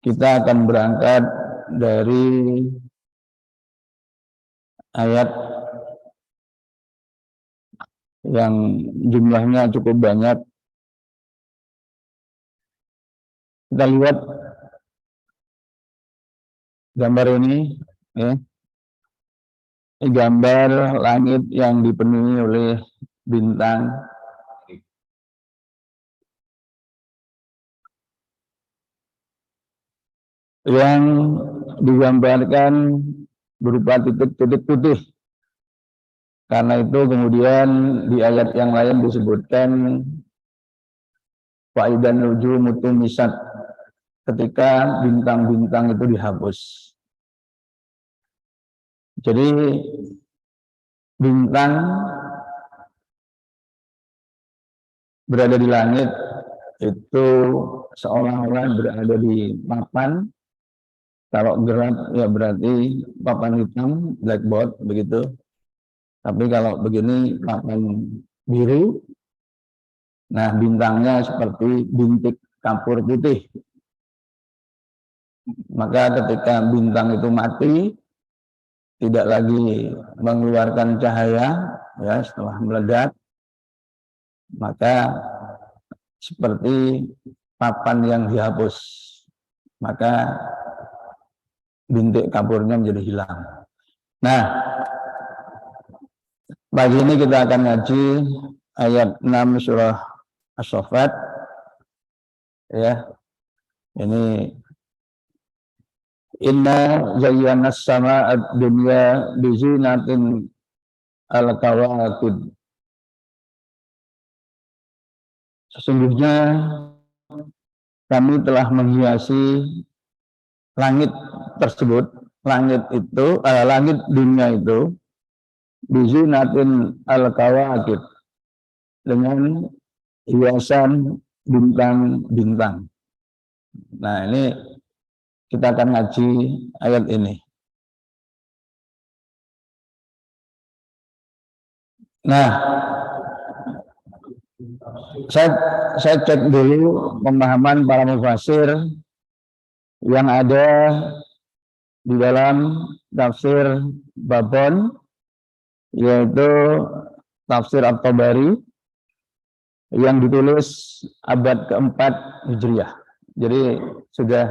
Kita akan berangkat dari ayat yang jumlahnya cukup banyak. Kita lihat gambar ini, ya. Gambar langit yang dipenuhi oleh bintang. Yang digambarkan berupa titik-titik putih. Karena itu kemudian di ayat yang lain disebutkan faidan nujumu tumisat, ketika bintang-bintang itu dihapus. Jadi bintang berada di langit itu seolah-olah berada di papan. Kalau gelap ya berarti papan hitam, blackboard begitu. Tapi kalau begini papan biru, nah bintangnya seperti bintik kapur putih. Maka ketika bintang itu mati, tidak lagi mengeluarkan cahaya, ya setelah meledak, maka seperti papan yang dihapus, maka bintik kapurnya menjadi hilang. Nah, pagi ini kita akan ngaji ayat 6 surah As-Saffat. Ya, ini inna zayyana as-samaa'a dunya bizinatin al-kawakib. Sesungguhnya kami telah menghiasi langit tersebut, langit dunia itu bizinatin al-kawakib, dengan hiasan bintang-bintang. Nah, ini kita akan ngaji ayat ini. Nah, saya cek dulu pemahaman para mufasir yang ada di dalam tafsir Babon, yaitu tafsir At-Tabari yang ditulis abad keempat Hijriah. Jadi sudah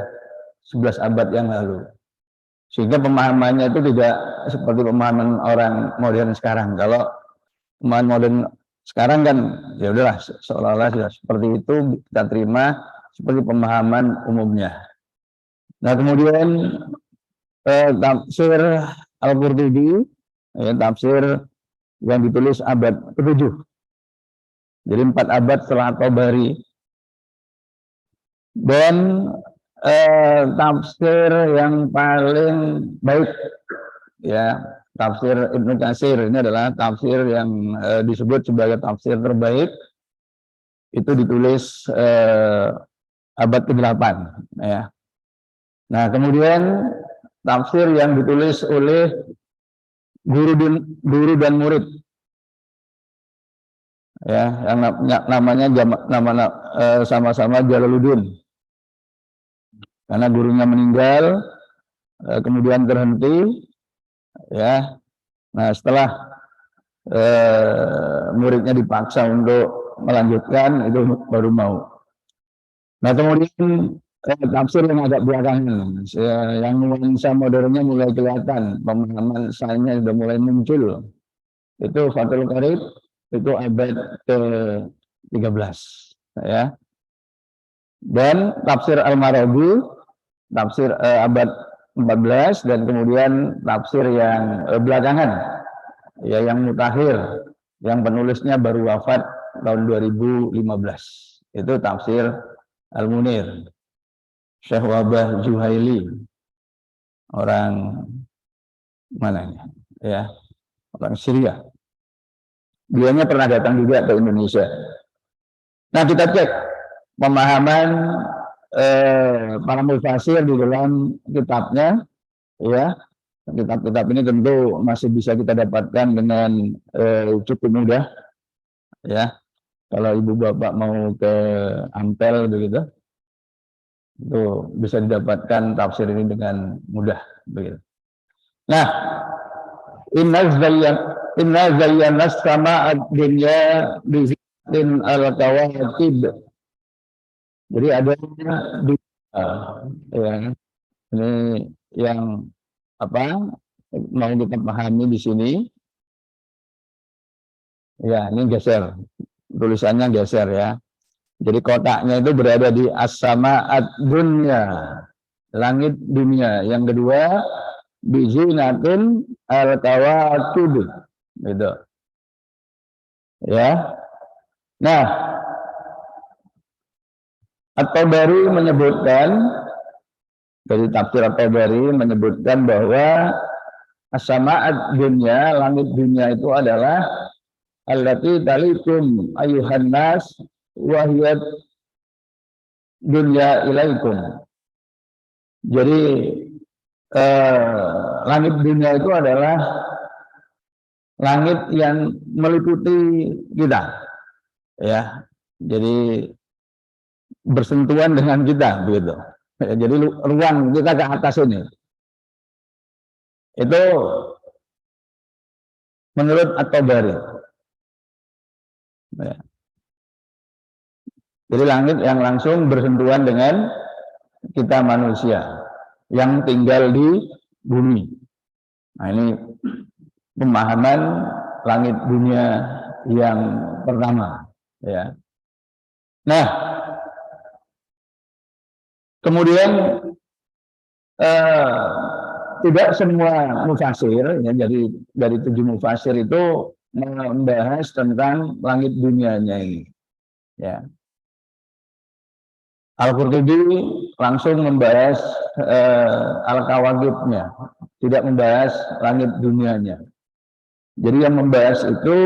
11 abad yang lalu. Sehingga pemahamannya itu tidak seperti pemahaman orang modern sekarang. Kalau pemahaman modern sekarang kan ya udahlah seolah-olah sudah seperti itu kita terima seperti pemahaman umumnya. Nah, kemudian tafsir Al-Qurtubi, ya, tafsir yang ditulis abad ke-7. Jadi 4 abad setelah At-Tabari. Dan tafsir yang paling baik, ya, tafsir Ibnu Katsir ini adalah tafsir yang disebut sebagai tafsir terbaik. Itu ditulis abad ke-8, ya. Nah, kemudian tafsir yang ditulis oleh guru dan murid, ya, yang namanya sama-sama Jalaluddin. Karena gurunya meninggal, kemudian terhenti, ya. Nah, setelah muridnya dipaksa untuk melanjutkan, itu baru mau. Nah, kemudian tafsir yang agak belakangan, yang nuansa modernnya mulai kelihatan, pemahaman sainnya sudah mulai muncul. Itu Fathul Qarib, itu abad ke-13, ya. Dan tafsir Al-Marabi, tafsir abad 14, dan kemudian tafsir yang belakangan, ya, yang mutakhir, yang penulisnya baru wafat tahun 2015. Itu tafsir Al-Munir, Syekh Wabah Juhaili, orang mana ini? Ya, orang Syria. Beliaunya pernah datang juga ke Indonesia. Nah, kita cek pemahaman para mufasir di dalam kitabnya, ya. Kitab-kitab ini tentu masih bisa kita dapatkan dengan cukup mudah, ya. Kalau ibu bapak mau ke Ampel begitu, Itu bisa didapatkan tafsir ini dengan mudah begitu. Nah, inna zayyana as-sama'a ad-dunya bi zinatin al-kawakib. Jadi ada ya, ini yang apa mau kita pahami di sini. Ya, ini geser. Tulisannya geser ya. Jadi kotaknya itu berada di as-sama'ad dunya, langit dunia. Yang kedua, bizinatin al-kawakib. Gitu. Ya. Nah, At-Tabari menyebutkan, dari tafsir At-Tabari menyebutkan bahwa as-sama'ad dunya, langit dunia itu adalah allati talikum ayuhan nas wahiyat dunya ilaikum. Jadi langit dunia itu adalah langit yang meliputi kita, ya. Jadi bersentuhan dengan kita, begitu. Ya, jadi ruang kita ke atas ini, itu menurut At-Tabari. Ya. Jadi langit yang langsung bersentuhan dengan kita manusia yang tinggal di bumi. Nah, ini pemahaman langit dunia yang pertama, ya. Nah, kemudian tidak semua mufasir, ya, dari 7 mufasir itu membahas tentang langit dunianya ini, ya. Al-Qurtubi langsung membahas al-kawakibnya, tidak membahas langit dunianya. Jadi yang membahas itu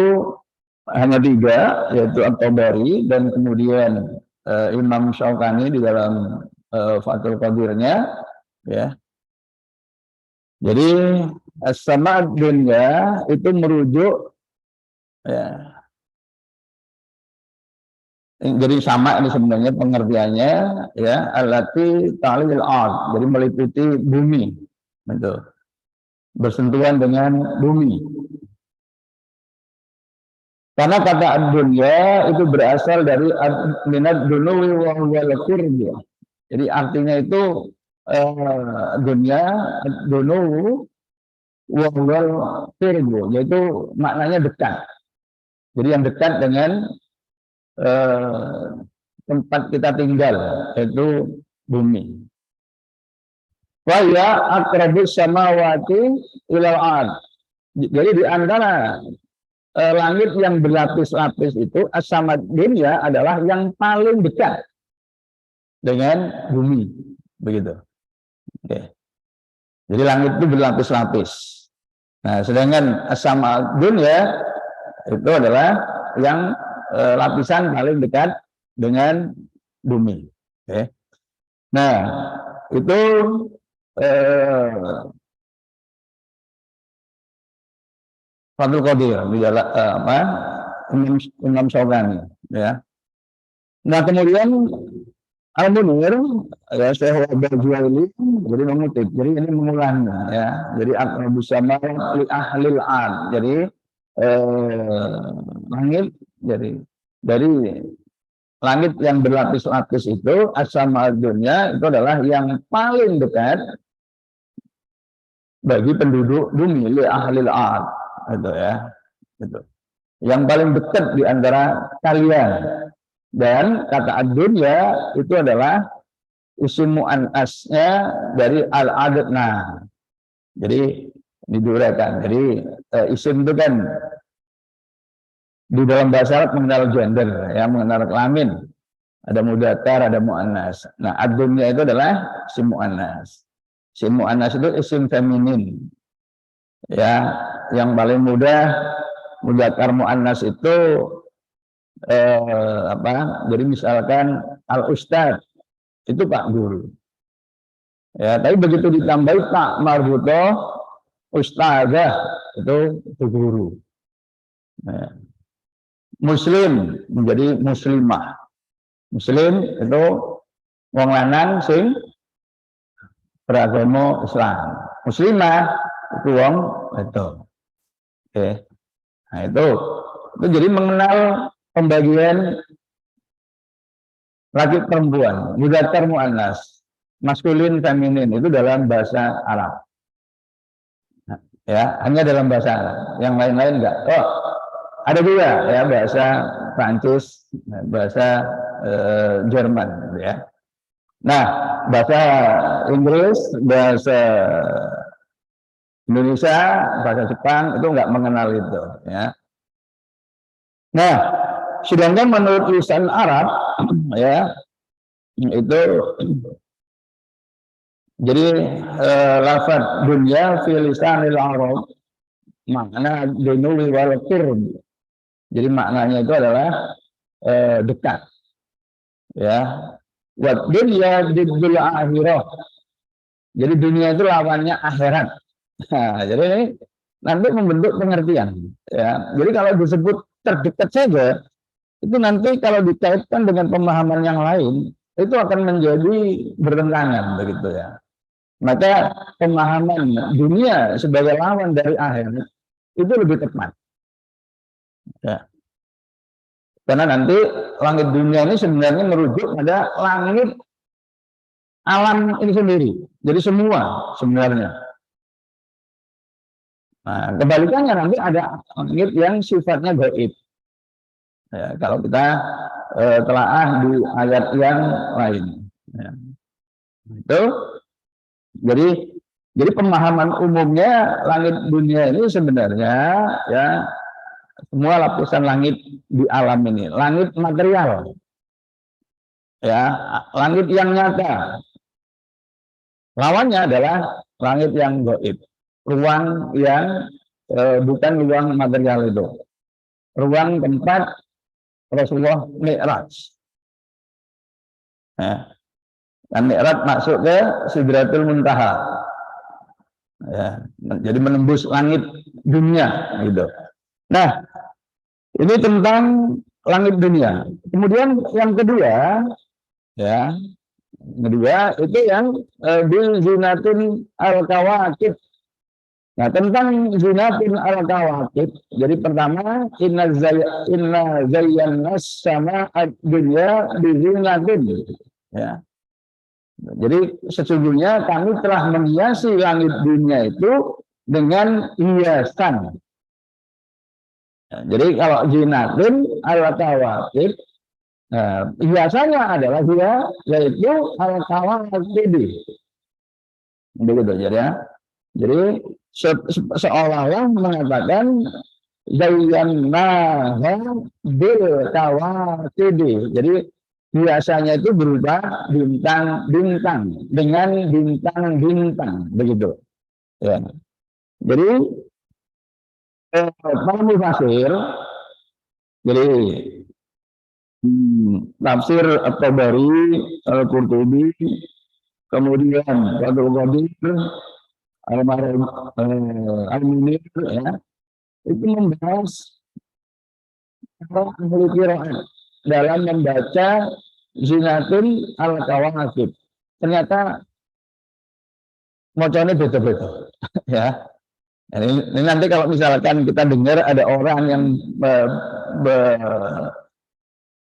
hanya 3, yaitu At-Tabari dan kemudian Imam Syaukani di dalam Fathul Qadirnya, ya. Jadi as-sama'ad dunya itu merujuk, ya. Jadi sama ini sebenarnya pengertiannya, ya, allati ta'lil ard, jadi meliputi bumi, betul. Bersentuhan dengan bumi. Karena kata ad-dunya itu berasal dari minad dunuwi wa huwal qurb. Jadi artinya itu dunya ad-dunuwu wa huwal qurb, yaitu maknanya dekat. Jadi yang dekat dengan tempat kita tinggal, yaitu bumi. Wa ya aqrabus samawati ilal ard. Jadi di antara langit yang berlapis-lapis itu as-samad dunya adalah yang paling dekat dengan bumi, begitu. Oke. Jadi langit itu berlapis-lapis. Nah, sedangkan as-samad dunya itu adalah yang lapisan paling dekat dengan bumi. Oke. Nah, itu Fathul Qadir di dalam Imam Syaukani, ya. Nah, kemudian Al-Munir, ya, Syekh Al-Juwaili jadi mengutip, jadi ini mengulang, ya. Jadi aqrabus sama li ahlil ard. Jadi langit, jadi dari langit yang berlapis-lapis itu as-sama'ad dunya itu adalah yang paling dekat bagi penduduk bumi, li ahlil ard. Itu, ya, itu yang paling dekat di antara kalian. Dan kata ad-dunya itu adalah isim mu'annasnya dari al-adna. Jadi diduraikan. Jadi isim itu kan di dalam bahasa Arab mengenal gender, ya, mengenal kelamin. Ada mudzakkar, ada mu'annas. Nah, ad-dunya itu adalah isim mu'annas. Isim mu'annas itu isim feminin. Ya, yang paling mudah mudzakkar muannas itu jadi misalkan al-ustad itu Pak Guru. Ya, tapi begitu ditambahi Pak marbutoh ustadzah itu guru. Ya. Muslim menjadi muslimah. Muslim itu wong lanang sing beragama Islam. Muslimah itu wong itu. Oke. Nah, itu jadi mengenal pembagian laki perempuan, mudzakkar muannas, maskulin feminin itu dalam bahasa Arab. Nah, ya, hanya dalam bahasa Arab. Yang lain-lain enggak. Oh, ada juga ya bahasa Prancis, bahasa Jerman ya. Nah, bahasa Inggris, bahasa Indonesia, bahasa Jepang itu enggak mengenal itu ya. Nah, sedangkan menurut lisan Arab ya itu jadi lafaz dunya fi lisanil Arab makna dunul wal qurb. Jadi maknanya itu adalah dekat ya. Wa dunya diddul akhirah. Jadi dunia itu lawannya akhirat. Nah, jadi ini nanti membentuk pengertian ya. Jadi kalau disebut terdekat saja itu nanti kalau dikaitkan dengan pemahaman yang lain itu akan menjadi bertentangan begitu ya. Maka pemahaman dunia sebagai lawan dari akhirat itu lebih tepat ya. Karena nanti langit dunia ini sebenarnya merujuk pada langit alam ini sendiri. Jadi semua sebenarnya. Nah, kebalikannya nanti ada langit yang sifatnya gaib. Ya, kalau kita telaah di ayat yang lain. Ya. Itu jadi pemahaman umumnya langit dunia ini sebenarnya ya semua lapisan langit di alam ini, langit material. Ya, langit yang nyata. Lawannya adalah langit yang gaib. Ruang yang bukan ruang material itu. Ruang tempat Rasulullah Mi'raj. Ya. Dan Mi'raj masuk ke Sidratul Muntaha. Ya. Jadi menembus langit dunia gitu. Nah, ini tentang langit dunia. Kemudian yang kedua, ya, kedua itu yang bil zinatin al-kawakib. Nah, tentang zinatin al-kawakib. Jadi pertama, inna zayyannas sama'ad dunya bizinatin. Ya. Jadi sesungguhnya kami telah menghiasi langit dunia itu dengan hiasan. Ya, jadi kalau zinatin al-kawakib, hiasannya adalah dia yaitu al-kawakib. Begitu jadi ya. Jadi seolah-olah mengatakan zayyannaha bil kawakib. Jadi biasanya itu berupa bintang-bintang dengan bintang-bintang begitu. Ya. Jadi para mufasir jadi tafsir At-Tabari, Al-Qurtubi, kemudian Fathul Qadir, Al-Munir ya, itu membahas ahli qiraat dalam membaca zinatul al-kawakib. Ternyata bacanya beda-beda ya. Ini nanti kalau misalkan kita dengar ada orang yang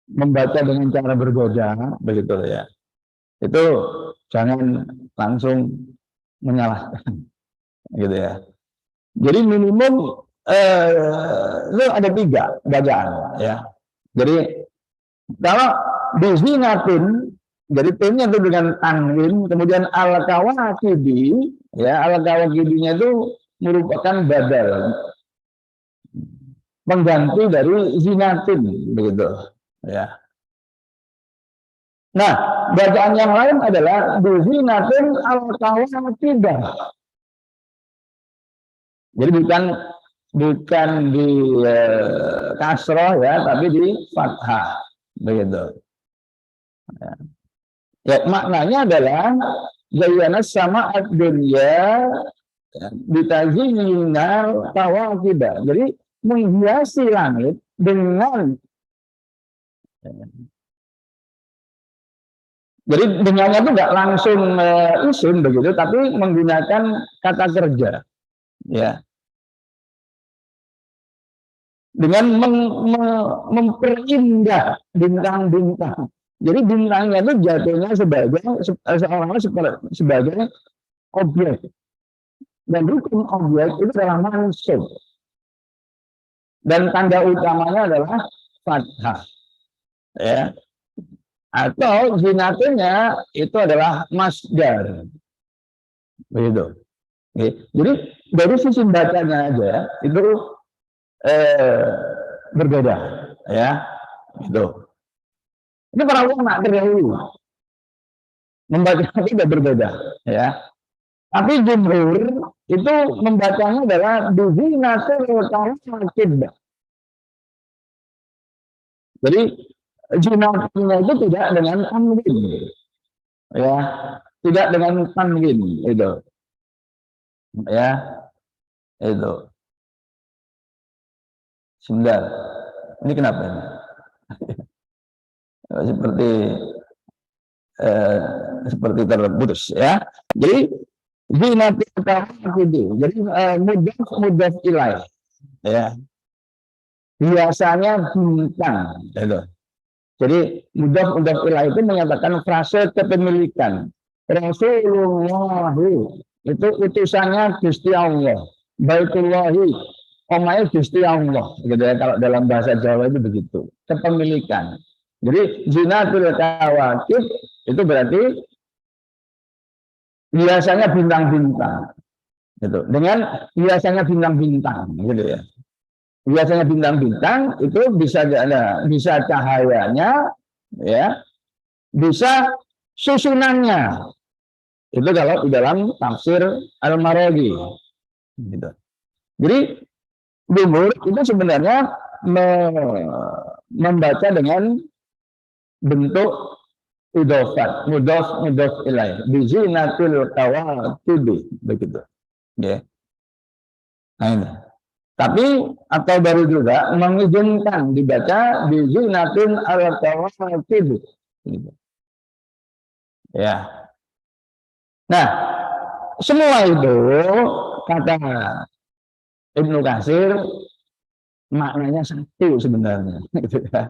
membaca dengan cara berbeda begitu ya, itu jangan langsung menyalahkan gitu ya. Jadi minimum itu ada 3 bacaan ya. Jadi kalau bizinatin, jadi timnya itu dengan angin, kemudian al-kawakibi ya, al-kawakibinya itu merupakan badal pengganti dari zinatin begitu ya. Nah, bacaan yang lain adalah bizinatin al-kawakibah. Jadi bukan di kasroh ya, tapi di fathah begitu. Ya. Ya, maknanya adalah zayyana sama'ad dunya bitazyinal kawakibah. Jadi menghiasi langit dengan Jadi dengannya itu nggak langsung isim begitu, tapi menggunakan kata kerja, ya, dengan memperindah bintang-bintang. Jadi bintangnya itu jatuhnya sebagai seolah-olah sebagai objek, dan rukun objek itu adalah mansub, dan tanda utamanya adalah fathah, ya, atau zinatunya itu adalah masdar, begitu. Jadi dari sisi bacanya aja itu berbeda, ya, gitu. Ini para ulama terdahulu membaca tidak berbeda, ya. Tapi jumhur itu membacanya adalah bizinatul tawakid. Jadi jinatnya itu tidak dengan tanwin, ya, tidak dengan tanwin itu, ya, itu. Sebentar, ini kenapa ini? Seperti terputus, ya. Jadi zinatul tawakid, jadi mudhaf ilaih, ya. Biasanya bintang, gitu. Jadi mudhaf ilaih itu menyatakan frase kepemilikan. Rasulullah itu utusannya Gusti Allah. Baitullahi omae Gusti Allah, gitu ya. Kalau dalam bahasa Jawa itu begitu, kepemilikan. Jadi zinatul kawakib itu berarti biasanya bintang-bintang, gitu. Dengan biasanya bintang-bintang, gitu ya. Biasanya bintang-bintang itu bisa cahayanya, ya, bisa susunannya. Itu kalau di dalam tafsir Al-Maraghi, gitu. Jadi jumhur itu sebenarnya membaca dengan bentuk idhofat, mudhof ilaih, bizinatil kawakib, begitu, ya. Nah ini. Tapi atau baru juga mengizinkan dibaca bizinatin al-kawakib, gitu. Ya. Nah, semua itu kata Ibnu Katsir maknanya satu sebenarnya, gitu ya.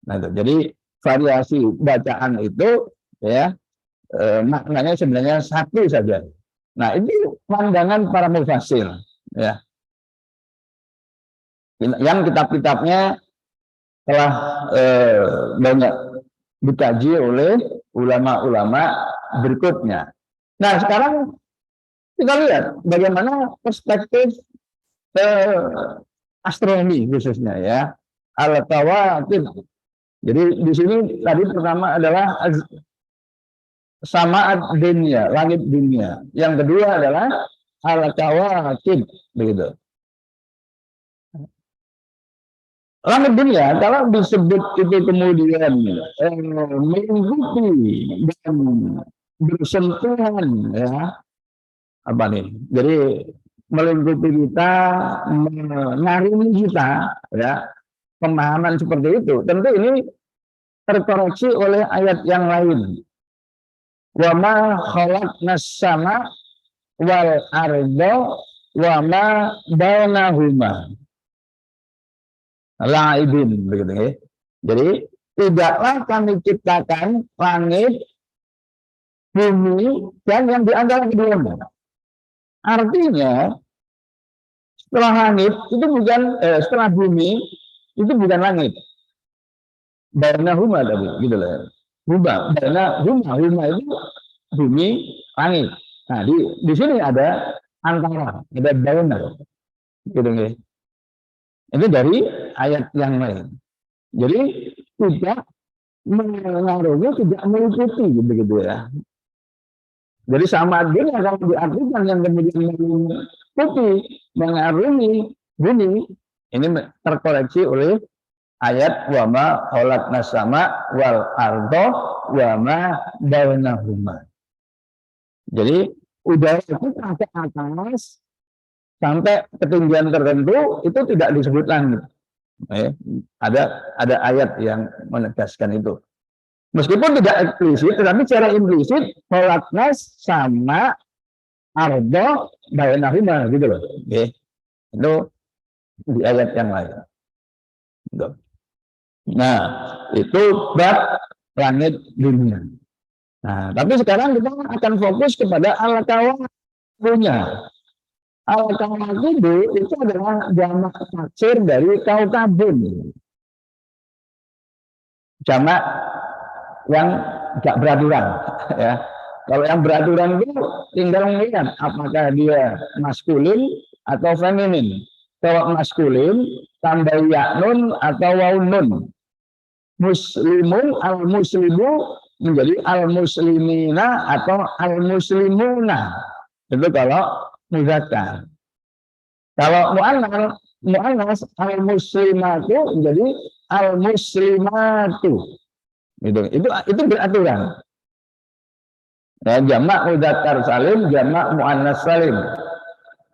Nah, itu. Jadi variasi bacaan itu, ya, maknanya sebenarnya satu saja. Nah, ini pandangan para mufassir, ya, yang kitab-kitabnya telah banyak dikaji oleh ulama-ulama berikutnya. Nah, sekarang kita lihat bagaimana perspektif astronomi khususnya, ya, al-kawakib. Jadi di sini tadi pertama adalah sama'at dunia, langit dunia. Yang kedua adalah al-kawakib, begitu. Langit dunia kalau disebut itu kemudian mengikuti dan bersentuhan, ya, apa nih? Jadi melingkupi kita, mengarungi kita, ya, pemahaman seperti itu. Tentu ini terkoreksi oleh ayat yang lain. Wa ma khalaqnas sama wal arda wa ma bainahuma laibin, begitu ya. Jadi tidaklah kami ciptakan langit, bumi, dan yang di antara keduanya. Artinya setelah langit itu bukan setelah bumi itu bukan langit. Bainahuma tadi, gitu loh. Huma itu bumi, langit. Nah, di sini ada antara, ada baina, gitu ya. Itu dari ayat yang lain. Jadi tidak mengaruhi, tidak mengikuti, begitu ya. Jadi sama dunia kalau diartikan yang kemudian mengikuti, mengarungi bumi, ini terkoreksi oleh ayat wa ma khalaqnas sama wal ardo wa ma bainahuma. Jadi udara itu sampai atas, sampai ketinggian tertentu itu tidak disebut langit. Ada ayat yang menegaskan itu. Meskipun tidak eksplisit, tetapi secara implisit Holatnas sama Ardo Bayanahuma gitu loh. Oke. Itu di ayat yang lain. Gitu. Nah, itu bab langit dunia. Nah, tapi sekarang kita akan fokus kepada al-kawakibunya. Al-kawakibu itu adalah jamak taksir dari kaukabun. Jamak yang tidak beraturan. Ya. Kalau yang beraturan itu tinggal melihat apakah dia maskulin atau feminin. Kalau maskulin, tambah yaknun atau waunun. Muslimun al-muslimu menjadi al-muslimina atau al-muslimuna. Itu kalau muzakkar. Kalau mu'annas al-muslimatu menjadi al-muslimatu. Itu beraturan. Ya, jamak muzakkar salim, jamak mu'annas salim.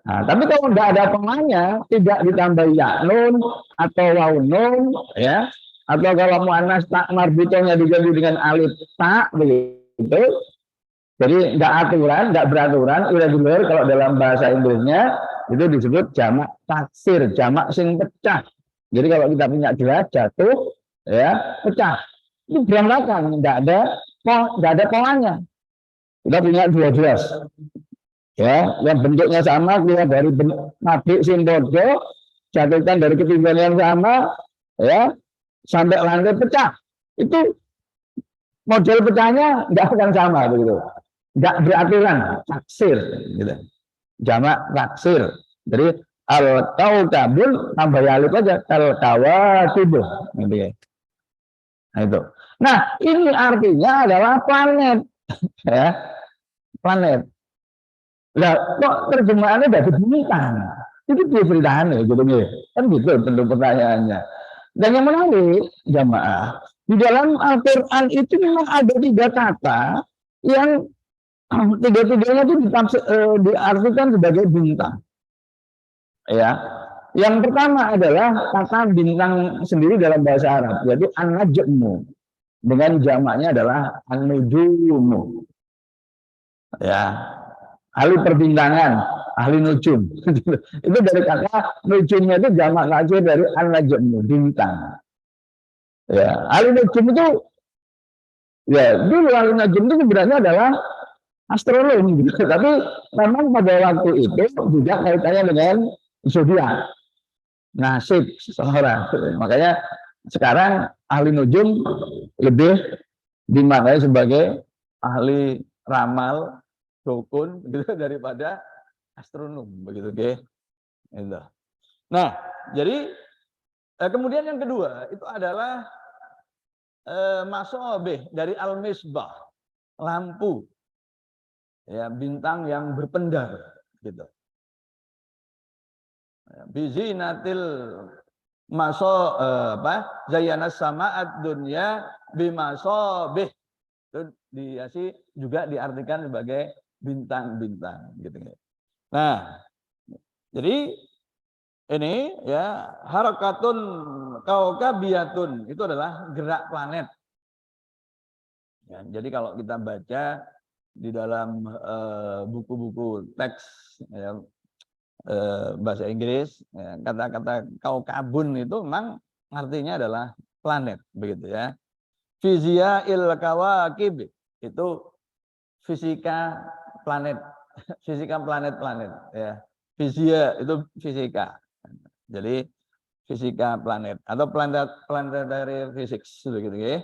Nah, tapi kalau tidak ada pemanya, tidak ditambah yaknun atau waunun, ya, atau kalau mu'annas tak marbutohnya diganti dengan alif tak begitu. Jadi nggak aturan, nggak beraturan, irregular kalau dalam bahasa Inggrisnya itu disebut jamak taksir, jamak sing pecah. Jadi kalau kita punya gelas jatuh, ya pecah, itu berantakan, nggak ada polanya. Kita punya dua gelas, ya, yang bentuknya sama, keluar dari pabrik simpodo, jatuhkan dari ketinggian yang sama, ya, sampai lantai pecah. Itu model pecahnya nggak akan sama begitu. Nggak beraturan, taksir gitu. Jamak taksir. Jadi al-kaukabun tambah alif aja, al-kawakibun gitu ya. Nah itu. Nah, ini artinya adalah planet, ya. Planet. Nah, kok terjemahannya dari bintang? Itu diberitakan ya gitu ya. Kan gitu tentu pertanyaannya. Dan yang menarik jamaah, di dalam Al-Quran itu memang ada 3 kata yang tiga-tiganya itu diartikan sebagai bintang. Ya, yang pertama adalah kata bintang sendiri dalam bahasa Arab, yaitu an-najmu. Dengan jamaknya adalah an-nujumu. Ya, ahli perbintangan, ahli nujum. Itu dari kata nujumnya itu jamak kacir dari an-najmu, bintang. Ya, ahli nujum itu ya dulu ahli nujum itu sebenarnya adalah astronom gitu. Tapi memang pada waktu itu juga kaitannya dengan zodiak, nasib seseorang. Makanya sekarang ahli nujum lebih dimaknai sebagai ahli ramal, dukun gitu daripada astronom begitu, oke. Gitu. Nah, jadi kemudian yang kedua itu adalah masobih dari al-misbah, lampu. Ya, bintang yang berpendar gitu. Bizinatil zayanas sama'ad dunya bimasobih. Itu juga diartikan sebagai bintang-bintang gitu. Nah, jadi ini ya harakatun kaukabiyatun itu adalah gerak planet. Ya, jadi kalau kita baca di dalam buku-buku teks ya, bahasa Inggris, ya, kata-kata kaukabun itu memang artinya adalah planet begitu ya. Fizia il kawakib itu fisika planet, fisika planet-planet ya. Fizia itu fisika. Jadi fisika planet atau planetary physics begitu ya.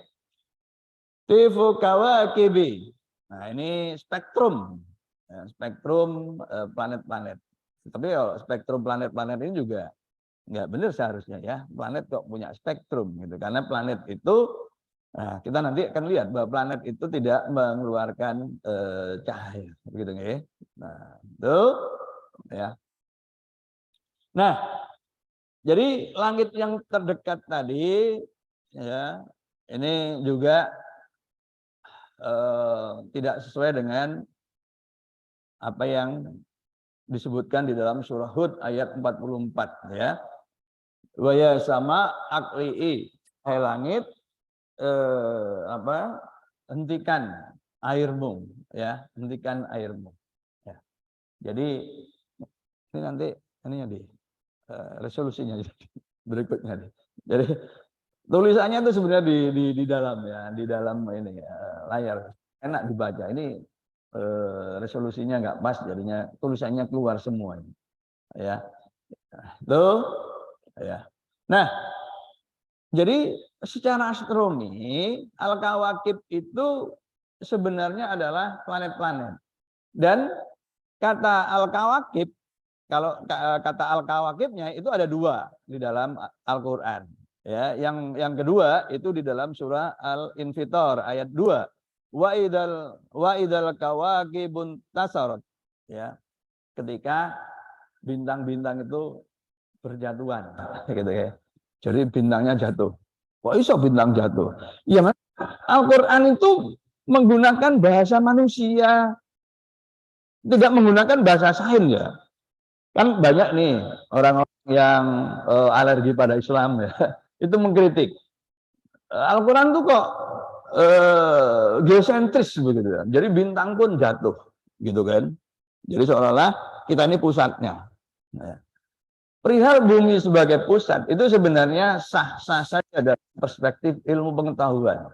Tifu kawakibi. Nah, ini spektrum. Ya, spektrum planet-planet. Tapi kalau spektrum planet-planet ini juga nggak benar seharusnya ya. Planet kok punya spektrum gitu. Karena planet itu, nah, kita nanti akan lihat bahwa planet itu tidak mengeluarkan cahaya. Begitu ya. Nah, itu ya. Nah, jadi langit yang terdekat tadi, ya, ini juga tidak sesuai dengan apa yang disebutkan di dalam surah Hud ayat 44 ya. Wa ya sama akli'i, hai langit hentikan airmu, ya, hentikan airmu. Ya. Jadi ini nanti ininya di resolusinya berikutnya. Jadi tulisannya itu sebenarnya di dalam ya, di dalam ini layar, enak dibaca. Ini resolusinya nggak pas, jadinya tulisannya keluar semua, ya. Tuh, ya. Nah, jadi secara astronomi Al-Kawakib itu sebenarnya adalah planet-planet. Dan kata Al-Kawakib, kalau kata Al-Kawakibnya itu ada dua di dalam Al-Qur'an. Ya, yang kedua itu di dalam surah Al-Infitor ayat 2. Wa idal kawakibun tasarat. Ya. Ketika bintang-bintang itu berjatuhan gitu ya. Jadi bintangnya jatuh. Kok iso bintang jatuh? Ya, Al-Qur'an itu menggunakan bahasa manusia, tidak menggunakan bahasa sains ya. Kan banyak nih orang-orang yang alergi pada Islam ya. Itu mengkritik. Al-Qur'an tuh kok geosentris begitu ya. Jadi bintang pun jatuh gitu kan. Jadi seolah-olah kita ini pusatnya. Nah, perihal bumi sebagai pusat itu sebenarnya sah-sah saja dari perspektif ilmu pengetahuan.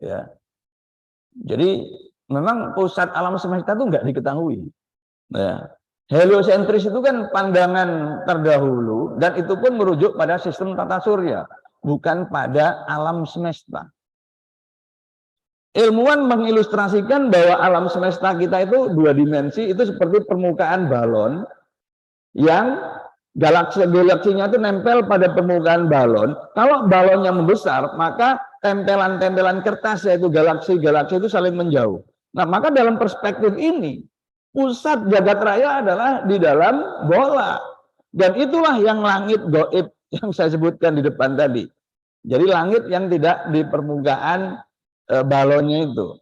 Ya. Jadi memang pusat alam semesta itu nggak diketahui. Ya. Heliosentris itu kan pandangan terdahulu dan itu pun merujuk pada sistem tata surya, bukan pada alam semesta. Ilmuwan mengilustrasikan bahwa alam semesta kita itu dua dimensi, itu seperti permukaan balon yang galaksinya itu nempel pada permukaan balon. Kalau balonnya membesar, maka tempelan-tempelan kertas yaitu galaksi-galaksi itu saling menjauh. Nah, maka dalam perspektif ini, pusat jagat raya adalah di dalam bola. Dan itulah yang langit gaib yang saya sebutkan di depan tadi. Jadi langit yang tidak di permukaan balonnya itu.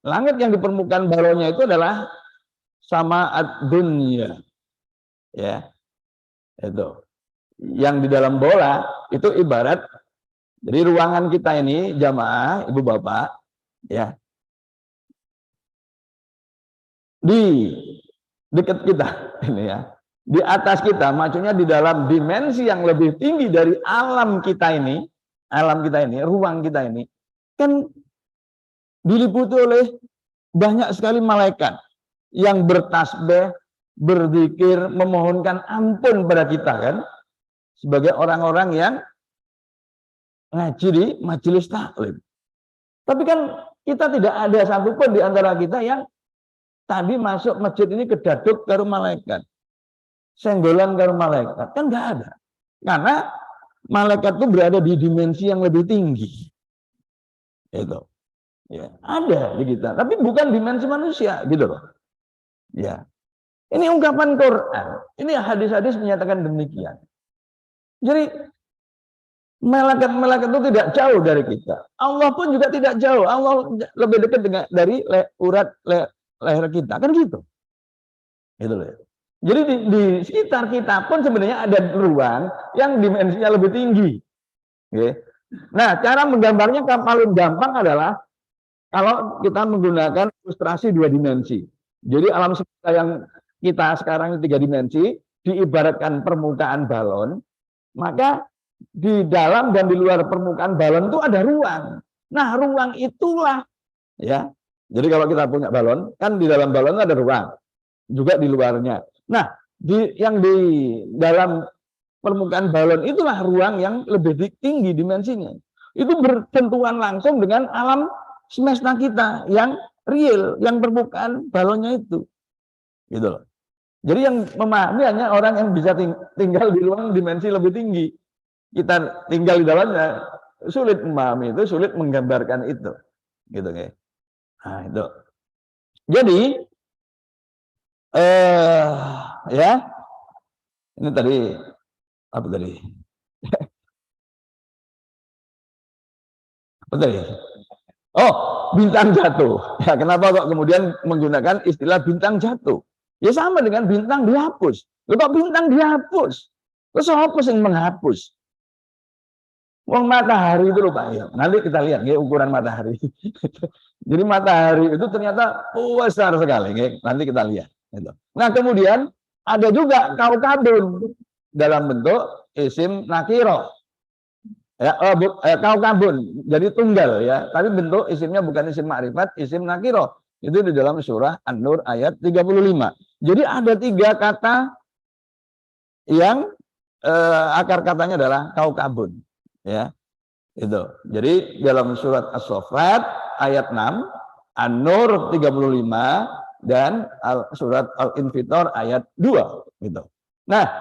Langit yang di permukaan balonnya itu adalah sama ad-dunya. Ya. Itu. Yang di dalam bola itu ibarat, jadi ruangan kita ini jamaah ibu bapak ya, di dekat kita ini ya, di atas kita, maksudnya di dalam dimensi yang lebih tinggi dari alam kita ini, ruang kita ini kan diliputi oleh banyak sekali malaikat yang bertasbih, berzikir, memohonkan ampun pada kita kan, sebagai orang-orang yang ngaji di majelis taklim. Tapi kan kita tidak ada satupun di antara kita yang tadi masuk masjid ini kedaduk karo malaikat, senggolan karo malaikat, kan nggak ada. Karena malaikat itu berada di dimensi yang lebih tinggi. Itu. Ya, ada di kita, tapi bukan dimensi manusia gitu loh. Ya. Ini ungkapan Quran. Ini hadis-hadis menyatakan demikian. Jadi malaikat-malaikat itu tidak jauh dari kita. Allah pun juga tidak jauh. Allah lebih dekat dari urat leher kita. Kan gitu. Gitu loh. Jadi di sekitar kita pun sebenarnya ada ruang yang dimensinya lebih tinggi. Oke. Nah, cara menggambarnya paling gampang adalah kalau kita menggunakan ilustrasi dua dimensi. Jadi alam semesta yang kita sekarang 3 dimensi diibaratkan permukaan balon, maka di dalam dan di luar permukaan balon itu ada ruang. Nah, ruang itulah ya. Jadi kalau kita punya balon, kan di dalam balon ada ruang, juga di luarnya. Nah, yang di dalam permukaan balon itulah ruang yang lebih tinggi dimensinya. Itu bersentuhan langsung dengan alam semesta kita yang real, yang permukaan balonnya itu. Gitu loh. Jadi yang memahami hanya orang yang bisa tinggal di ruang dimensi lebih tinggi. Kita tinggal di dalamnya sulit memahami itu, sulit menggambarkan itu. Gitu kayak. Nah, itu. Jadi ya. Ini tadi apa tadi? Apa tadi? Oh, bintang jatuh. Ya, kenapa kok kemudian menggunakan istilah bintang jatuh? Ya sama dengan bintang dihapus. Kok bintang dihapus? Terus apa yang menghapus? Wong matahari itu loh Pak ya. Nanti kita lihat ya ukuran matahari. Jadi matahari itu ternyata besar sekali. Ya. Nanti kita lihat. Gitu. Nah kemudian ada juga kaukabun dalam bentuk isim nakiro. Ya, kaukabun jadi tunggal ya. Tapi bentuk isimnya bukan isim makrifat, isim nakiro. Itu di dalam surah An-Nur ayat 35. Jadi ada 3 kata yang akar katanya adalah kaukabun. Ya, itu. Jadi dalam surat As-Saffat ayat 6, An-Nur 35 dan surat Al-Infitor ayat 2 gitu. Nah,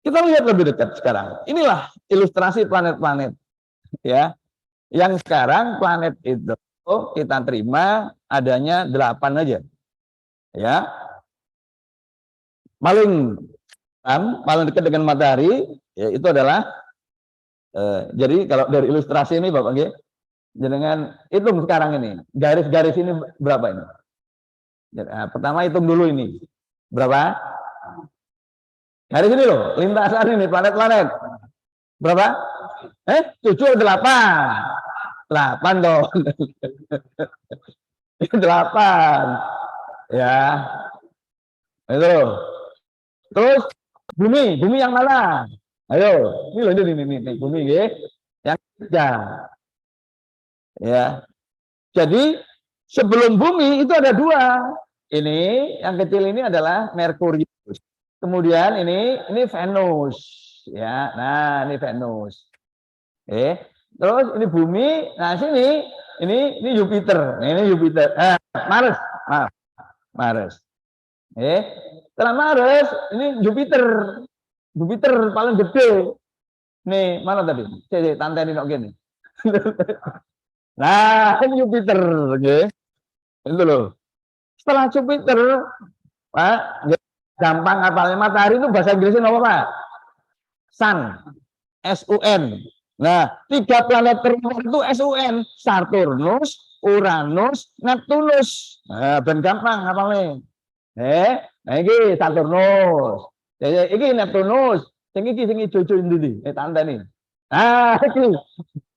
kita lihat lebih dekat sekarang. Inilah ilustrasi planet-planet ya. Yang sekarang planet itu kita terima adanya 8 aja. Ya. Paling dekat dengan matahari ya, itu adalah jadi kalau dari ilustrasi ini Bapak nggih, jenengan hitung sekarang ini. Garis-garis ini berapa ini? Nah, pertama hitung dulu ini. Berapa? Garis ini loh, lintasan ini planet-planet. Berapa? 7 atau 8? 8 dong. 8. Ya. Itu. Terus bumi yang mana? Ayo, ini loh ini bumi nggih. Yang ketiga. Ya. Jadi sebelum bumi itu ada 2. Ini yang kecil ini adalah Merkurius. Kemudian ini Venus. Ya. Nah, ini Venus. Terus ini bumi. Nah, sini ini Jupiter. Nah, ini Jupiter. Mars. Mars. Setelah Mars ini Jupiter. Jupiter paling gede. Nih, mana tadi? Tante ini gini. Nah, ini Jupiter, okay. Itu loh. Setelah Jupiter, Pak, gampang hafalnya. Matahari itu bahasa Inggrisnya apa, Pak? Sun, S-U-N. Nah, 3 planet terluar itu S-U-N. Saturnus, Uranus, Neptunus. Nah, ben gampang hafalnya. Nah ini Saturnus. Ini Neptunus. Ini ijo-ijo ini. Tante nih. Nah, ini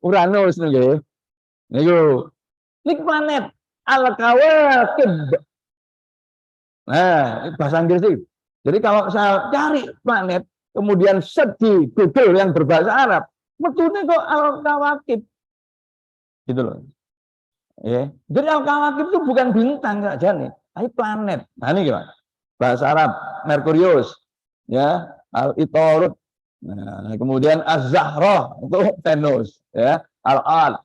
Uranus nih. Ini planet Al-Kawakib. Nah, ini bahasa Inggris sih. Jadi kalau saya cari planet, kemudian di Google yang berbahasa Arab, betulnya kok Al-Kawakib. Gitu loh. Ya. Jadi Al-Kawakib itu bukan bintang saja nih, tapi planet. Nah ini gimana? Bahasa Arab, Merkurius, ya, Al-Itorut. Nah, kemudian Az-Zahra itu Venus, ya, Al-Ad.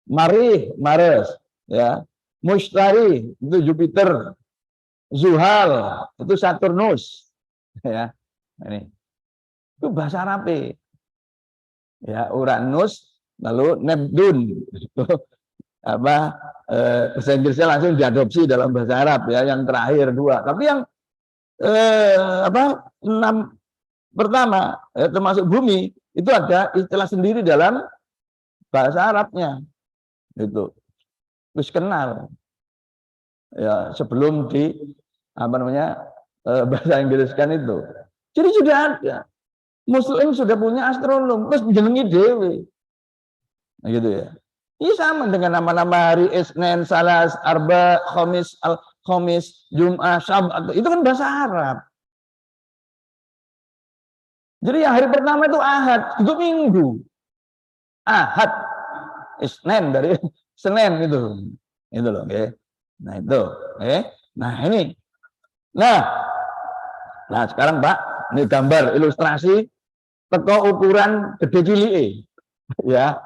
Marih, Mars, ya. Mushtari itu Jupiter. Zuhal itu Saturnus, ya. Ini itu bahasa Arab, ya. Uranus, lalu Neptun, itu apa? Bahasa Inggrisnya langsung diadopsi dalam bahasa Arab, ya. Yang terakhir 2, tapi yang 6 pertama, termasuk bumi, itu ada istilah sendiri dalam bahasa Arabnya. Itu terus kenal ya sebelum di bahasa Inggris kan itu. Jadi sudah ada, Muslim sudah punya astronom, terus jenengi dewe, nah, gitu ya. Ini sama dengan nama-nama hari Isnin, Salas, Arba, Khamis, Al-Khamis, Jum'ah, Sabat, itu kan bahasa Arab. Jadi yang hari pertama itu Ahad, itu Minggu. Ahad, Isnin dari Senin itu loh, okay. Nah itu, nah ini, nah sekarang Pak, ini gambar ilustrasi teko ukuran gede cilik, ya.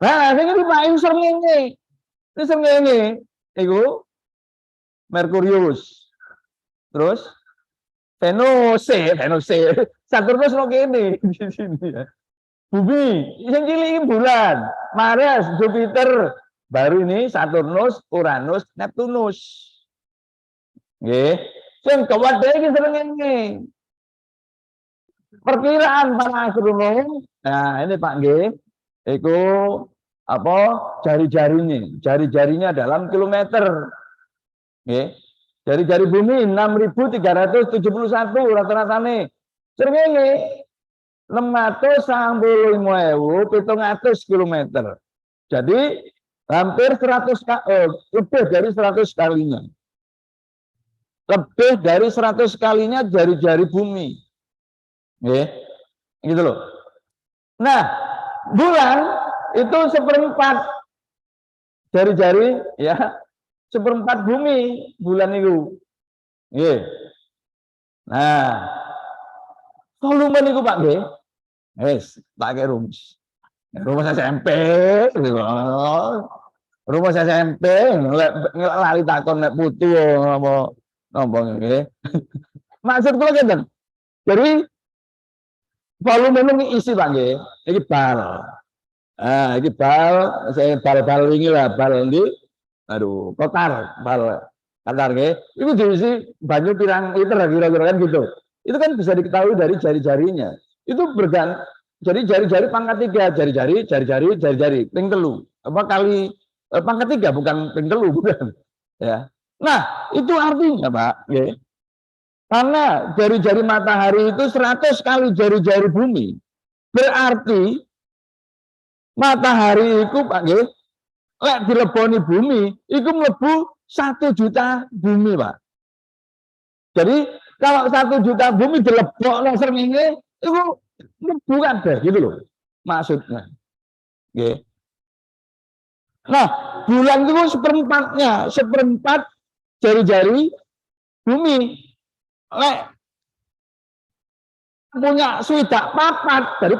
Nah ini Pak, ini srengenge, itu Merkurius, terus Venus, Saturnus lo kene di sini ya. Bumi, yang cilik bulan, Mars, Jupiter, baru ini Saturnus, Uranus, Neptunus. Nggih. Sing kewadhe iki srengenge. Perkiraan para astronom. Nah, ini Pak nggih. Iku apa? Jari-jarinya dalam kilometer. Nggih. Jari-jari bumi 6.371 rata-ratane. Srengenge. 695.700 kilometer. Jadi hampir 100 lebih dari 100 kalinya. Lebih dari 100 kalinya jari-jari bumi. Ya, gitu loh. Nah, bulan itu seperempat jari-jari ya, seperempat bumi bulan itu. Ya. Nah, volume niku Pak nggih. Wis, pakai rumus. Rumus SMP, rumus SMP, lali takon nek putu apa napa nggih. Maksud kula ngeten. Jadi volume niku isi Pak nggih. Iki bal. Ah, iki bal, saya bal-bal wingi lah, bal ndi? Aduh, kotar, bal kotar nggih. Iku diisi banyu pirang liter kira-kira kan gitu. Itu kan bisa diketahui dari jari-jarinya. Itu jadi jari-jari pangkat 3, jari-jari, ping telu. Apa kali pangkat 3 bukan ping telu bukan. Ya. Nah, itu artinya Pak, ya. Karena jari-jari matahari itu 100 kali jari-jari bumi. Berarti matahari itu Pak nggih, lek dileboni bumi, itu mlebu 1 juta bumi, Pak. Jadi kalau 1 juta bumi dilebokno srengenge itu mlebu kabeh gitu loh. Maksudnya. Nggih. Nah, bulan itu seperempatnya, seperempat jari-jari bumi. Lek punya swidak papat, dari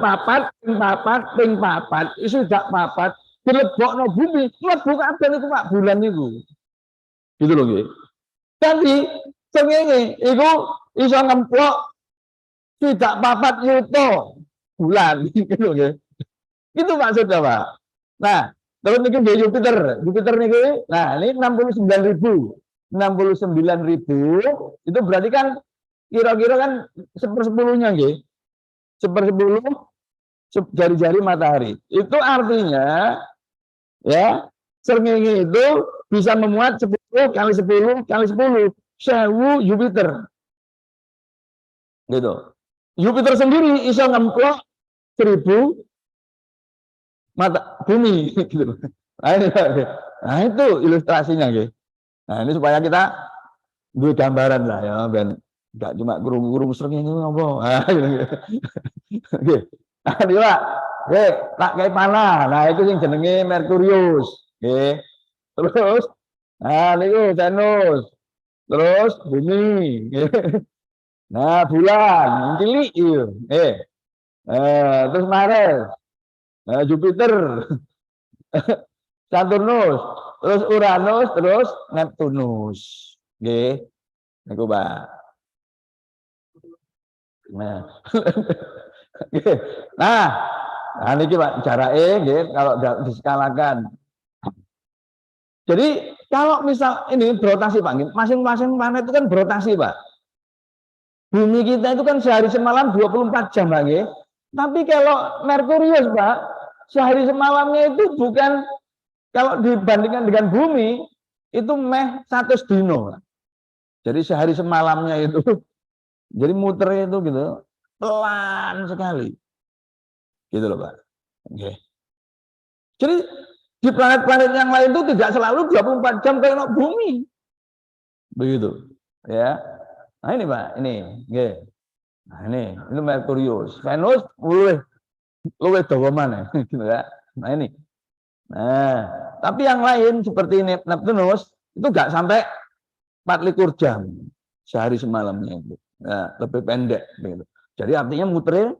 ping papat, swidak papat, dilebokno bumi, mlebu kabeh itu Pak bulan itu. Gitu loh nggih. Jadi srengenge iku iso ngemplok swidak papat yuta bulan gitu nggih. Itu maksudnya Pak. Nah, terus niki nggih Jupiter. Jupiter niki, nah ini 69.000. 69.000 itu berarti kan kira-kira kan 1/10-nya nggih. 1/10 jari-jari matahari. Itu artinya ya srengenge itu bisa memuat 10 kali 10 kali 10 1000 Jupiter. Gitu. Jupiter sendiri bisa ngemplok 1000 mata bumi gitu. Nah, itu ilustrasinya gitu. Nah, ini supaya kita duwe gambaran lah ya ben enggak cuma guru-guru srengenge apa. Nah, gitu. Nah, iki Pak. Nggih, tak kayak panah. Nah, itu yang jenenge Merkurius, nggih. Terus nah niku Venus. Terus bumi, nggih. Nah, bulan, cilik iya. Terus Mars, Jupiter, Saturnus, terus Uranus, terus Neptunus. Nggih. Niku, Pak. Nah. Nah, niki Pak jarake nggih kalau diskalakan. Jadi kalau misal ini berotasi Pak, masing-masing planet itu kan berotasi Pak. Bumi kita itu kan sehari semalam 24 jam Pak. Tapi kalau Merkurius Pak, sehari semalamnya itu bukan, kalau dibandingkan dengan bumi, itu meh 100 dino Pak. Jadi sehari semalamnya itu, jadi muternya itu gitu, pelan sekali. Gitu loh Pak. Oke. Jadi di planet-planet yang lain itu tidak selalu 24 jam kayak bumi. Begitu. Ya. Nah ini Pak, ini. Oke. Nah ini Merkurius. Venus luwih dawa mana gitu ya. Nah ini. Nah, tapi yang lain seperti Neptunus itu enggak sampai 24 jam sehari semalamnya itu. Ya, lebih pendek gitu. Jadi artinya muternya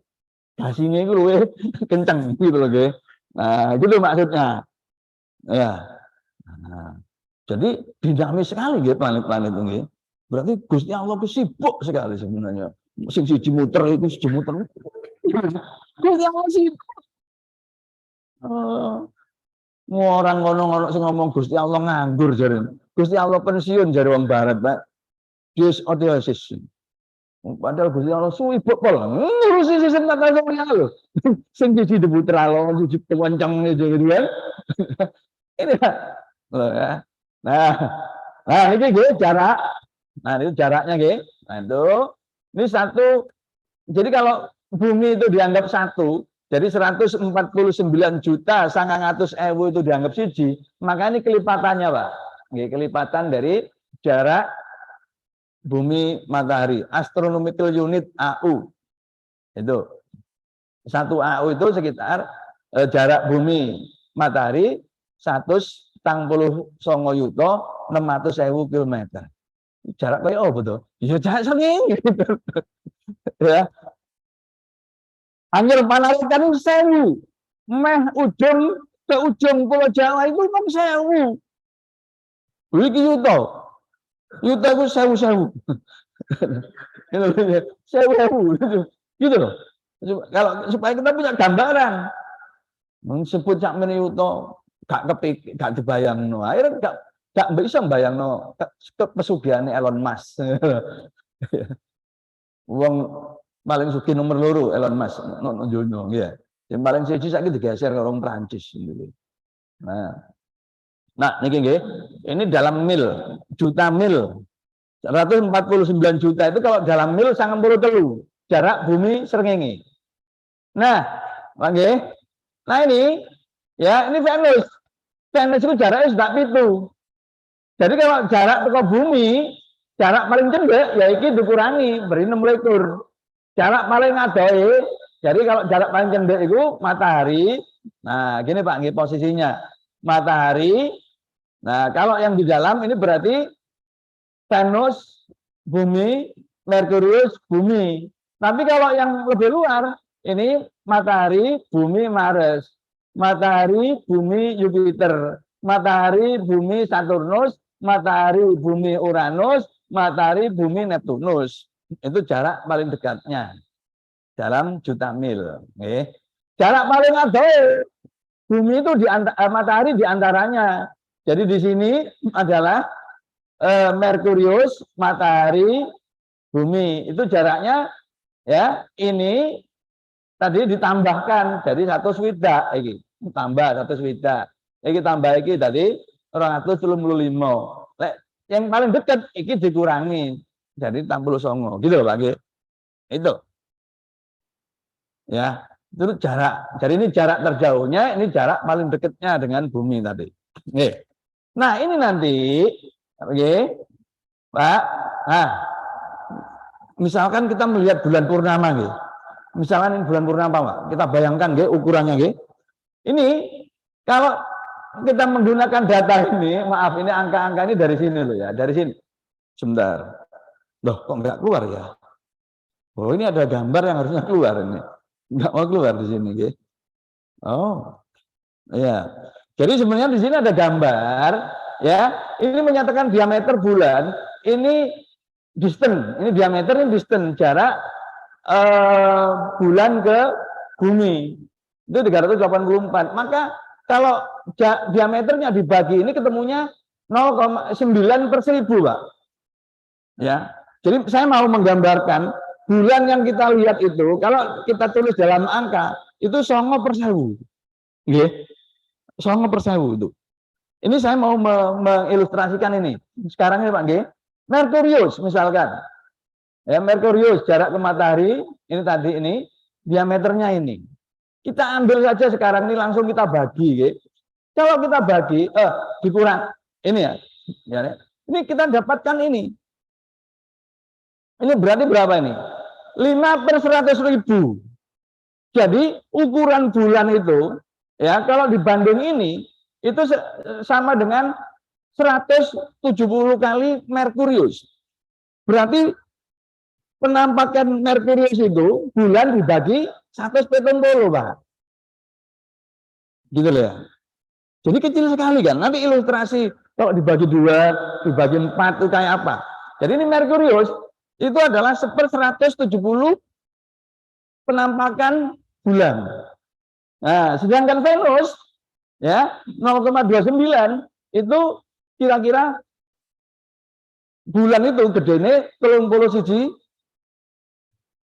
gasingnya itu luwih kenceng gitu loh, nggih. Nah, gitu maksudnya. Ya. Nah, jadi dinamis sekali gitu planet-planet ini. Berarti Gusti Allah itu sibuk sekali sebenarnya. Sing siji muter itu siji muter. Gusti Allah sibuk. Orang ngono-ngono sing ngomong Gusti Allah nganggur jare. Gusti Allah pensiun jare wong barat, Pak. Yes, oteosis. Padahal Gusti Allah sibuk pol. Ngurusi sistem tata surya lho. Sing siji diputer Allah, siji kenceng gitu kan. Ini loh ya. Nah ini gitu jarak. Nah itu jaraknya gitu. Nah itu ini satu. Jadi kalau bumi itu dianggap satu, jadi 149.900.000 itu dianggap siji, maka ini kelipatannya, Pak. Kelipatan dari jarak bumi matahari, astronomical unit AU. Itu 1 AU itu sekitar jarak bumi matahari 149.600.000 km. Jarak kayak apa tuh? Ya jarak senging gitu. Ya. Anjir panarikan 1000. Meh ujung ke ujung Pulau Jawa itu kan 1000. Iki yuto. Yuto itu 1000. Sewu. Gitu loh. Kalau supaya kita punya gambaran. Sebut sak meni yuto gak kepikir, gak dibayang no. Akhirnya gak bisa bayang no pesugihan Elon Musk. Wong paling sugih nomor loro Elon Musk nunjuk ya. Yang paling siji saiki digeser ke orang Prancis gitu. Nah niki nggih, ini dalam mil, juta mil. 149 juta itu kalau dalam mil 93 jarak bumi srengenge. Nah, nggih. Nah ini ya, ini Venus. Venus itu jaraknya sudah itu. Jadi kalau jarak ke bumi, jarak paling cendek ya iki dikurangi beri 26. Jarak paling adoh, jadi kalau jarak paling cendek itu matahari. Nah, gini Pak, ini posisinya. Matahari. Nah, kalau yang di dalam ini berarti Venus, bumi, Merkurius, bumi. Tapi kalau yang lebih luar, ini matahari, bumi, Mars. Matahari, bumi, Jupiter. Matahari, bumi, Saturnus. Matahari, bumi, Uranus. Matahari, bumi, Neptunus. Itu jarak paling dekatnya dalam juta mil. Jarak paling adoh bumi itu matahari diantaranya. Jadi di sini adalah Merkurius, matahari, bumi. Itu jaraknya ya ini tadi ditambahkan jadi 1 swidak iki. Tambah 1 swidak. Iki tambah iki tadi 235. Yang paling dekat iki dikurangi. Jadi 69 gitu Pak. Itu. Ya, itu jarak. Jadi ini jarak terjauhnya, ini jarak paling dekatnya dengan bumi tadi. Oke. Nah, ini nanti oke. Pak. Nah, misalkan kita melihat bulan purnama nggih. Misalkan ini bulan purnama, Pak. Kita bayangkan nggih ukurannya nggih. Ini kalau kita menggunakan data ini, maaf ini angka-angka ini dari sini loh ya, dari sini. Sebentar. Loh, kok nggak keluar ya? Oh, ini ada gambar yang harusnya keluar ini. Nggak mau keluar di sini, gitu. Oh, iya. Jadi sebenarnya di sini ada gambar, ya. Ini menyatakan diameter bulan. Ini distance. Ini diameter, ini distance jarak bulan ke bumi. Itu 384. Maka kalau diameternya dibagi ini ketemunya 0,9/1000, Pak. Ya. Jadi saya mau menggambarkan bulan yang kita lihat itu, kalau kita tulis dalam angka, itu 9/1000. Nggih. 9/1000 itu. Ini saya mau mengilustrasikan ini. Sekarang ini Pak nggih. Merkurius misalkan. Ya, Merkurius jarak ke matahari, ini tadi ini, diameternya ini. Kita ambil saja sekarang ini langsung kita bagi, nggih. Kalau kita bagi, dikurang ini ya. Ini kita dapatkan ini. Ini berarti berapa ini? 5/100.000. Jadi ukuran bulan itu, ya kalau dibanding ini, itu sama dengan 170 kali Merkurius. Berarti penampakan Merkurius itu bulan dibagi 170, Pak. Gitu loh ya. Jadi kecil sekali kan. Nanti ilustrasi kalau dibagi 2, dibagi 4 itu kayak apa. Jadi ini Merkurius itu adalah 1/170 penampakan bulan. Nah, sedangkan Venus ya 0,29 itu kira-kira bulan itu gedene 31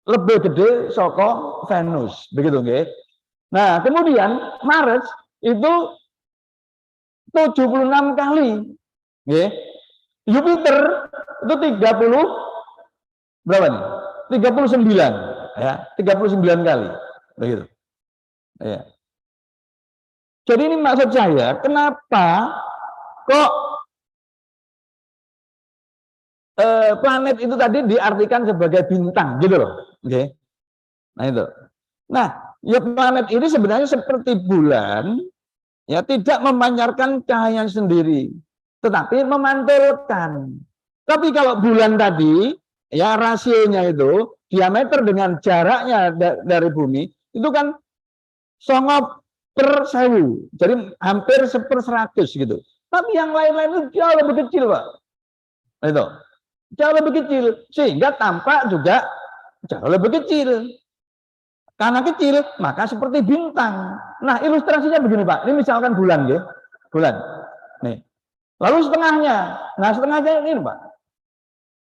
lebih gede saka Venus, begitu nggih. Nah, kemudian Mars itu 76 kali. Nggih. Jupiter itu 30 berapa nih? 39. ya, 39 kali. Begitu. Ya. Jadi ini maksud saya, kenapa kok planet itu tadi diartikan sebagai bintang gitu loh. Oke. Nah itu. Nah, ya planet ini sebenarnya seperti bulan, ya tidak memancarkan cahaya sendiri, tetapi memantulkan. Tapi kalau bulan tadi, ya rasionya itu diameter dengan jaraknya dari bumi itu kan 9/1000, jadi hampir 1/100 gitu. Tapi yang lain-lain itu jauh lebih kecil, Pak. Itu jauh lebih kecil, sehingga tampak juga jauh lebih kecil. Karena kecil, maka seperti bintang. Nah, ilustrasinya begini, Pak. Ini misalkan bulan, ya. Bulan. Nih. Lalu setengahnya. Nah, setengahnya ini, Pak.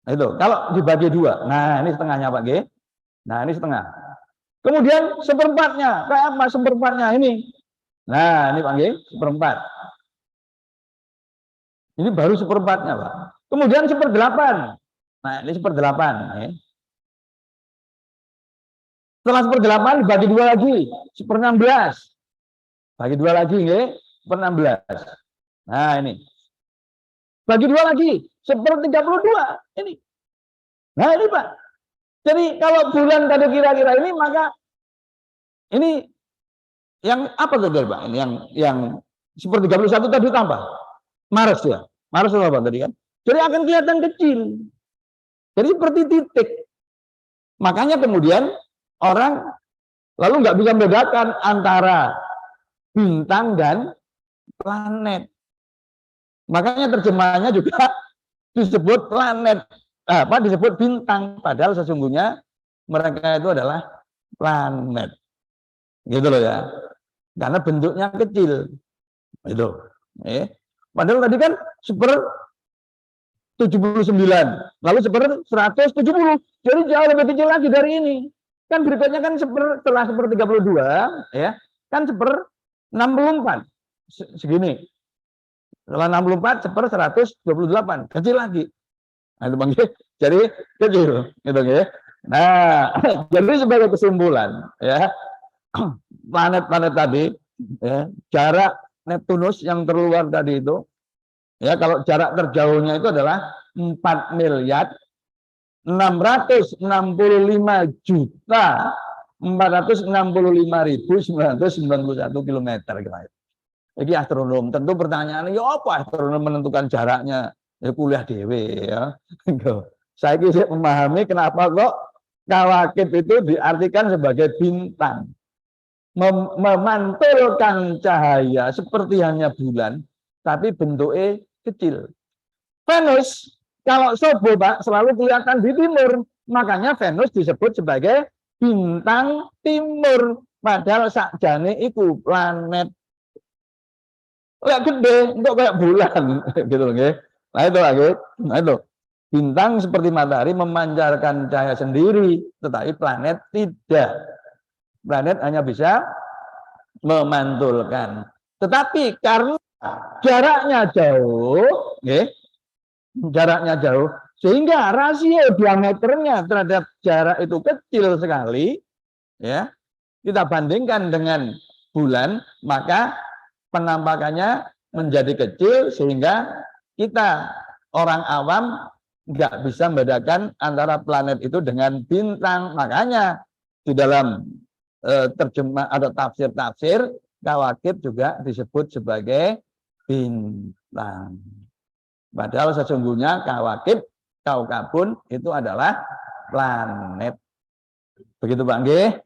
Nah, itu. Kalau dibagi dua. Nah, ini setengahnya, Pak. G. Nah, ini setengah. Kemudian seperempatnya. Kayak apa seperempatnya ini? Nah, ini, Pak. G. Seperempat. Ini baru seperempatnya, Pak. Kemudian 1/8. Nah, ini 1/8. Ya. Setelah 1/8 dibagi dua lagi, 1/16. Bagi dua lagi, nggih, 1/16. Nah, ini. Bagi dua lagi, 1/32. Ini. Nah, ini, Pak. Jadi kalau bulan tadi kira-kira ini, maka ini yang apa tadi, Pak? Ini yang 1/31 tadi tambah. Mars ya. Mars apa tadi kan? Jadi akan kelihatan kecil. Jadi seperti titik. Makanya kemudian orang lalu nggak bisa membedakan antara bintang dan planet. Makanya terjemahannya juga disebut planet, disebut bintang, padahal sesungguhnya mereka itu adalah planet, gitu loh ya. Karena bentuknya kecil, itu. Padahal tadi kan 1/79, lalu 1/170, jadi jauh lebih kecil lagi dari ini. Kan berikutnya kan setelah 1/32, ya, kan 1/64, segini. Setelah 64, 1/128, kecil lagi. Nah, itu Bang, jadi kecil, gitu ya. Nah, jadi sebagai kesimpulan, ya, planet-planet tadi, ya, jarak Neptunus yang terluar tadi itu, ya, kalau jarak terjauhnya itu adalah 4.465.465.991 kilometer. Jadi astronom, tentu pertanyaannya, ya apa astronom menentukan jaraknya? Ya kuliah dewe ya. Saya bisa memahami kenapa kok kawakib itu diartikan sebagai bintang. Memantulkan cahaya seperti hanya bulan, tapi bentuknya kecil. Venus, kalau Sobo, Pak, selalu kelihatan di timur. Makanya Venus disebut sebagai bintang timur. Padahal sakjane itu planet. Lihat gede, untuk kayak bulan, gitu loh, ya. Nah itu lagi, nah itu bintang seperti matahari memancarkan cahaya sendiri, tetapi planet tidak. Planet hanya bisa memantulkan. Tetapi karena jaraknya jauh, ya, jaraknya jauh, sehingga rasio diameternya terhadap jarak itu kecil sekali, ya, kita bandingkan dengan bulan, maka penampakannya menjadi kecil sehingga kita orang awam nggak bisa membedakan antara planet itu dengan bintang. Makanya di dalam terjemah atau tafsir-tafsir kawakib juga disebut sebagai bintang. Padahal sesungguhnya kawakib, kaukabun itu adalah planet. Begitu Pak Nggih.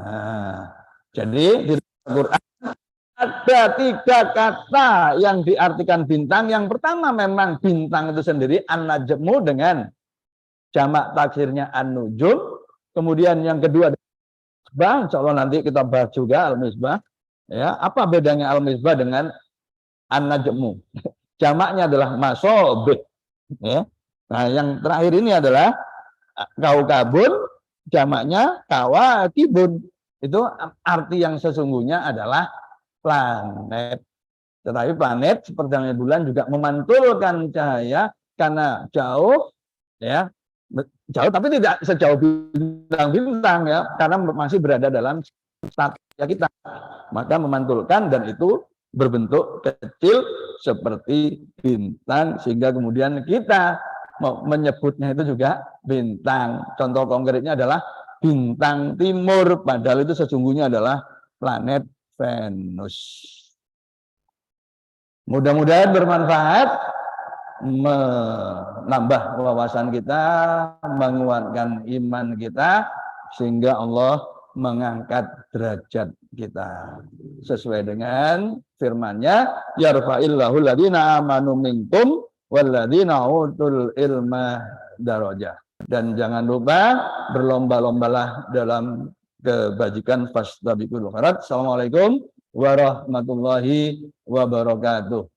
Nah, jadi di Al-Quran ada 3 kata yang diartikan bintang. Yang pertama memang bintang itu sendiri an-najmu dengan jamak taksirnya an-nujum. Kemudian yang kedua misbah, insya Allah nanti kita bahas juga al-misbah. Ya, apa bedanya al-misbah dengan an-najmu? Jamaknya adalah masobih. Ya. Nah, yang terakhir ini adalah kaukabun, jamaknya kawakibun. Itu arti yang sesungguhnya adalah planet. Tetapi planet seperti halnya bulan juga memantulkan cahaya karena jauh, ya, Jauh tapi tidak sejauh bintang-bintang ya, karena masih berada dalam statusnya kita. Maka memantulkan dan itu berbentuk kecil seperti bintang sehingga kemudian kita menyebutnya itu juga bintang. Contoh konkretnya adalah bintang timur, padahal itu sesungguhnya adalah planet Venus. Mudah-mudahan bermanfaat, menambah wawasan kita, menguatkan iman kita, sehingga Allah mengangkat derajat kita sesuai dengan firman-Nya, yarfa'illahu alladziina aamanu minkum walladziina utul ilma darajah. Dan jangan lupa berlomba-lombalah dalam kebajikan fastabiqul khairat. Assalamualaikum warahmatullahi wabarakatuh.